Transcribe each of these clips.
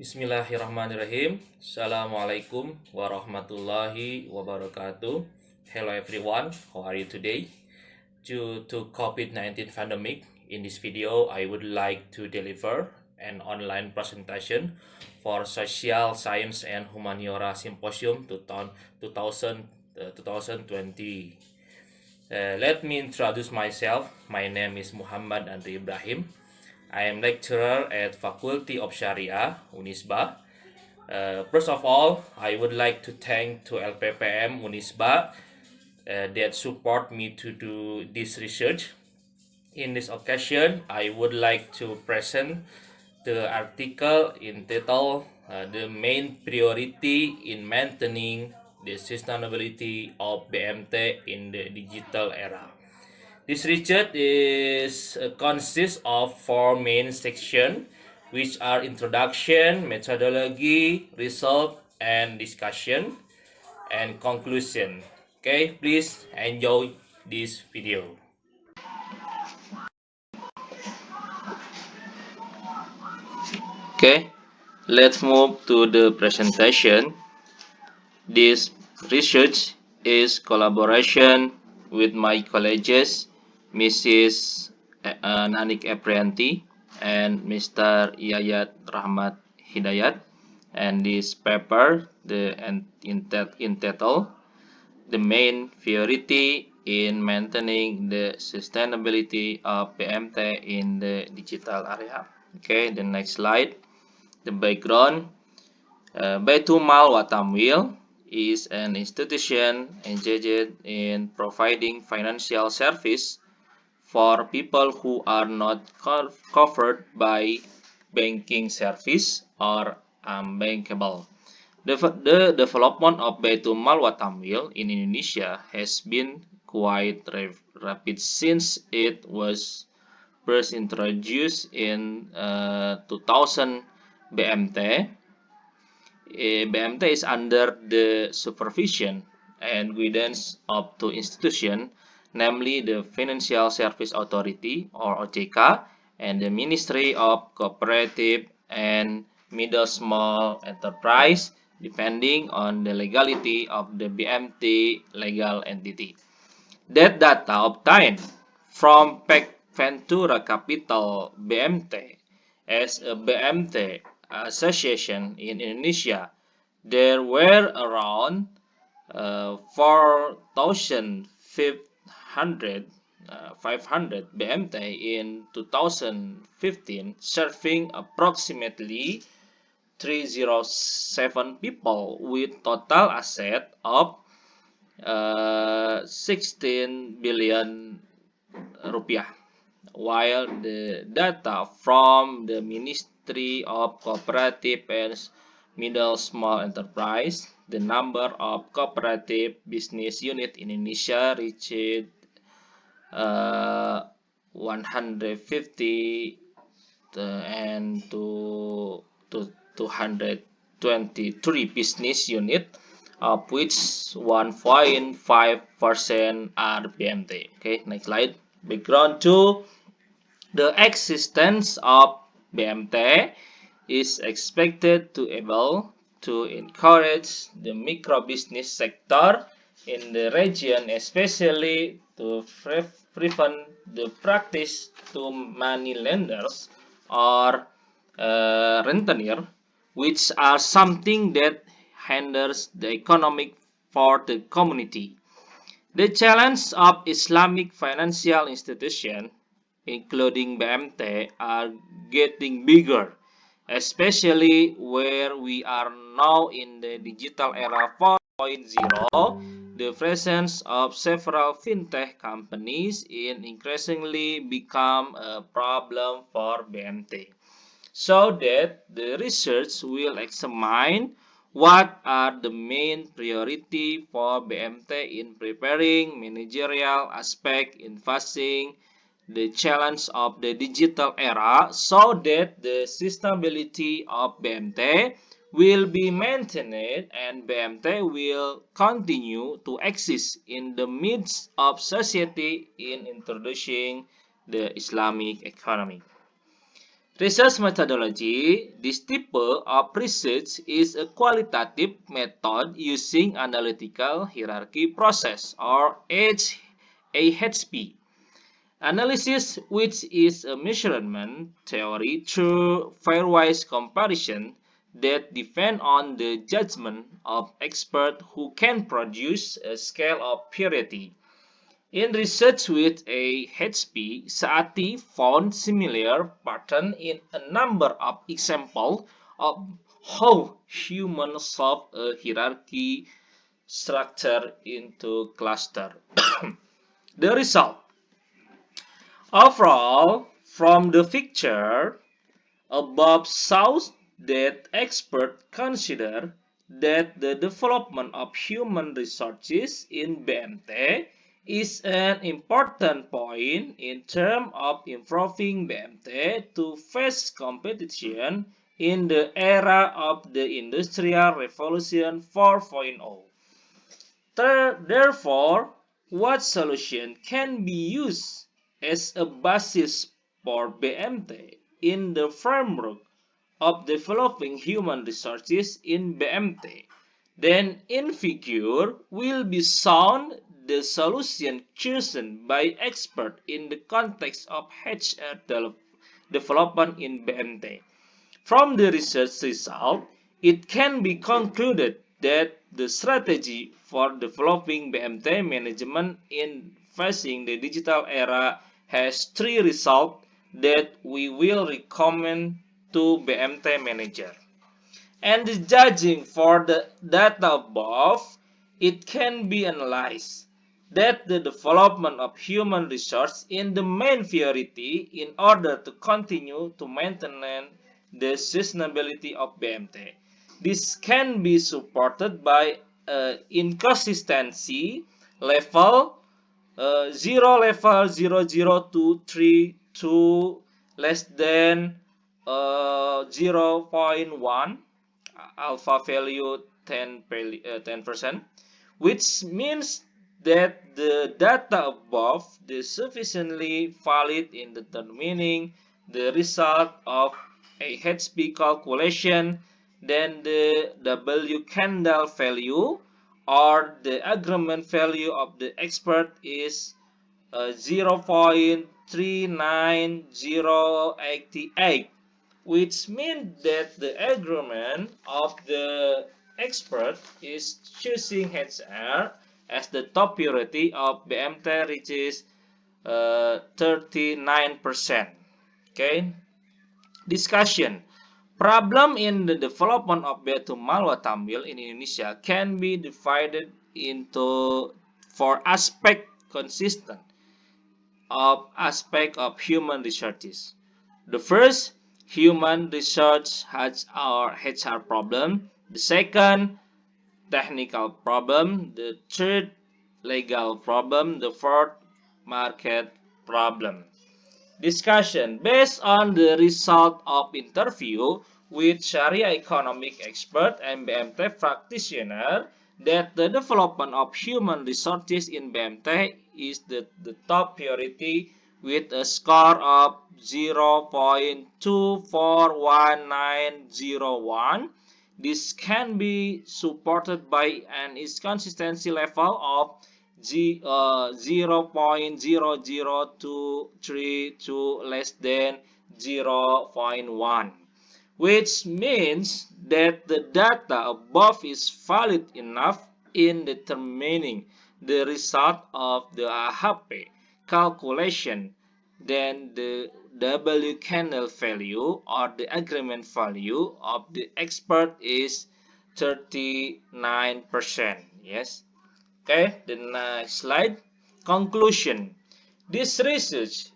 Bismillahirrahmanirrahim. Assalamualaikum warahmatullahi wabarakatuh. Hello everyone, how are you today? Due to COVID-19 pandemic, in this video I would like to deliver an online presentation for Social Science and Humaniora Symposium 2020. Let me introduce myself. My name is Muhammad Andri Ibrahim. I am lecturer at Faculty of Sharia, Unisba. First of all, I would like to thank to LPPM Unisba that support me to do this research. In this occasion, I would like to present the article entitled The Main Priority in Maintaining the Sustainability of BMT in the Digital Era. This research consists of four main sections, which are introduction, methodology, result, and discussion, and conclusion. Okay, please enjoy this video. Okay, let's move to the presentation. This research is collaboration with my colleagues, Mrs. Nanik Eprianti and Mr. Yayat Rahmat Hidayat, and this paper, entitled "The Main Priority in Maintaining the Sustainability of BMT in the Digital Area." Okay, the next slide. The background. Baitul Mal wa Tamwil is an institution engaged in providing financial service for people who are not covered by banking service or unbankable. The development of Baitul Mal wa Tamwil in Indonesia has been quite rapid since it was first introduced in 2000 BMT. BMT is under the supervision and guidance of two institutions, namely the Financial Service Authority or OJK and the Ministry of Cooperative and Middle Small Enterprise, depending on the legality of the BMT legal entity. That data obtained from Ventura Capital BMT as a BMT association in Indonesia, there were around 4,500 BMT in 2015, serving approximately 307 people with total asset of 16 billion rupiah, while the data from the Ministry of Cooperative and Middle Small Enterprise, the number of cooperative business unit in Indonesia reached 150 and to 223 business unit, of which 1.5% are BMT. Okay, next slide. Background to the existence of BMT is expected to able to encourage the micro business sector in the region, especially to prevent the practice to money lenders or rentier, which are something that hinders the economic for the community. The challenge of Islamic financial institutions, including BMT, are getting bigger, especially where we are now in the digital era 4.0. The presence of several fintech companies in increasingly become a problem for BMT. So that the research will examine what are the main priority for BMT in preparing managerial aspect in facing the challenge of the digital era, so that the sustainability of BMT will be maintained and BMT will continue to exist in the midst of society in introducing the Islamic economy. Research methodology. This type of research is a qualitative method using analytical hierarchy process or AHP analysis, which is a measurement theory through pairwise comparison that depend on the judgment of experts who can produce a scale of purity. In research with AHP, Saati found similar pattern in a number of examples of how humans solve a hierarchy structure into cluster. The result. Overall, from the picture above shows that experts consider that the development of human resources in BMT is an important point in terms of improving BMT to face competition in the era of the Industrial Revolution 4.0. Therefore, what solution can be used as a basis for BMT in the framework of developing human resources in BMT? Then in figure will be shown the solution chosen by experts in the context of HR development in BMT. From the research result, it can be concluded that the strategy for developing BMT management in facing the digital era has three results that we will recommend to BMT manager. And judging for the data above, it can be analyzed that the development of human resource is the main priority in order to continue to maintain the sustainability of BMT. This can be supported by inconsistency level 0 level 0.023 less than 0.1 alpha value 10%, which means that the data above is sufficiently valid in determining the result of a HP calculation. Then the W candle value or the agreement value of the expert is 0.39088, which means that the agreement of the expert is choosing HR as the top priority of BMT reaches 39%. Okay. Discussion. Problem in the development of Baitul Malwa Tamil in Indonesia can be divided into four aspects consistent of aspect of human resources. The first, human resource has our HR problem. The second, technical problem. The third, legal problem. The fourth, market problem. Discussion. Based on the result of interview with Sharia economic expert and BMT practitioner, that the development of human resources in BMT is the top priority with a score of 0.241901. This can be supported by an inconsistency level of 0.00232 less than 0.1, which means that the data above is valid enough in determining the result of the AHP calculation. Then the W candle value or the agreement value of the expert is 39%. Yes. Okay, the next slide. Conclusion. This research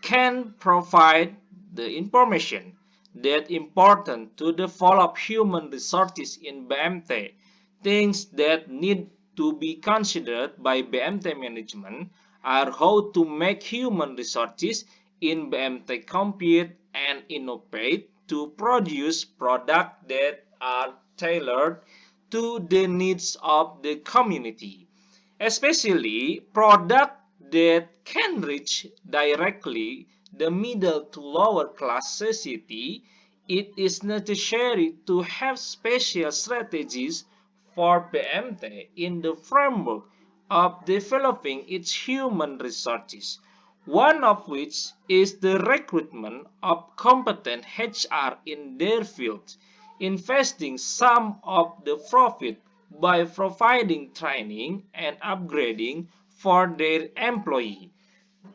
can provide the information that important to develop human resources in BMT. Things that need to be considered by BMT management are how to make human resources in BMT compete and innovate to produce products that are tailored to the needs of the community, especially products that can reach directly the middle to lower class society, it is necessary to have special strategies for BMT in the framework of developing its human resources, one of which is the recruitment of competent HR in their fields, investing some of the profit by providing training and upgrading for their employees.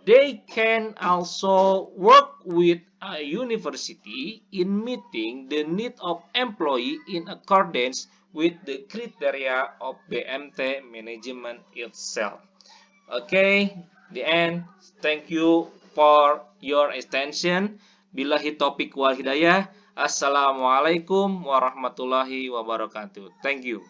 They can also work with a university in meeting the need of employee in accordance with the criteria of BMT management itself. Okay, the end. Thank you for your attention. Billahi taufiq wal hidayah. Assalamualaikum warahmatullahi wabarakatuh. Thank you.